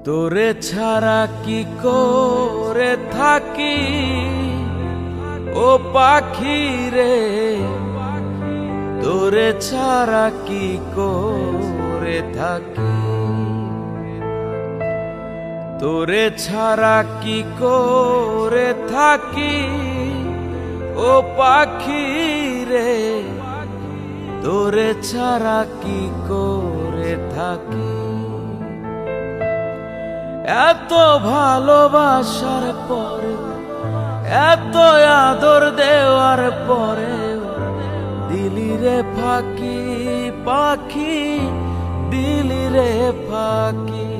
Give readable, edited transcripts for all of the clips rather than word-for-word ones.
তোরে ছাড়া কি করে থাকি ও পাখি রে, তোরে ছাড়া কি করে থাকি, তোরে ছাড়া কি করে থাকি ও পাখি রে, তোরে ছাড়া কি করে থাকি। এত ভালোবাসার পরে, এত আদর দেওয়ার পরে দিলি রে ফাঁকি পাখি, দিলি রে ফাঁকি,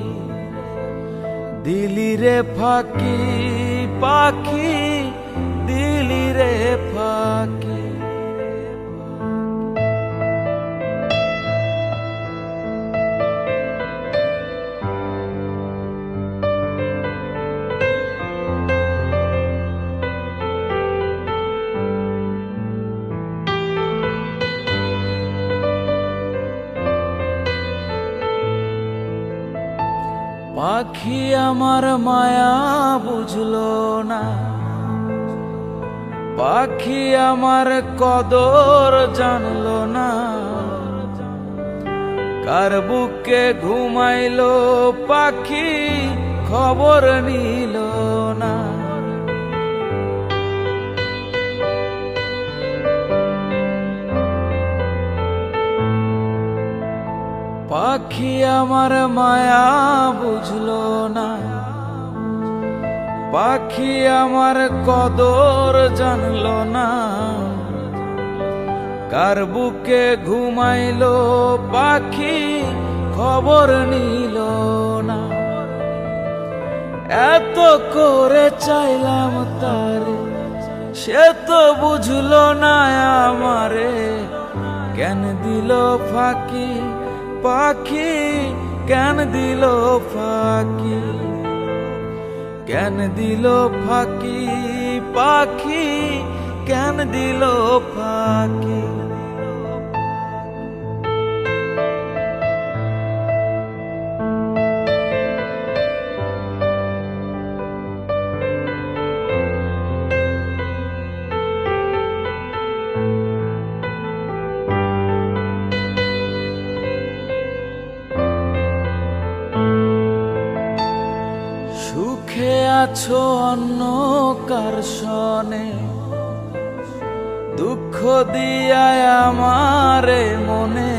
দিলি রে ফাঁকি পাখি, দিলি রে ফাঁকি। পাখি আমার মায়া বুঝলো না, পাখি আমার কদর জানলো না, কার বুকে ঘুমাইলো পাখি খবর নিল না। পাখি আমার মায়া বুঝলো না, পাখি আমার কদর জানলো না, কার বুকে ঘুমাইলো পাখি খবর নিল না। এত করে চাইলাম তারে, সে তো বুঝলো না আমারে, কেন দিল ফাঁকি পাখি, কেন দিল ফাঁকি, কেন দিল ফাঁকি পাখি, কেন দিল ফাঁকি। সুখে আছো অন্য কার সনে, দুঃখ দিয়ায় আমারে মনে,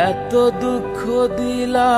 এত দুঃখ দিলা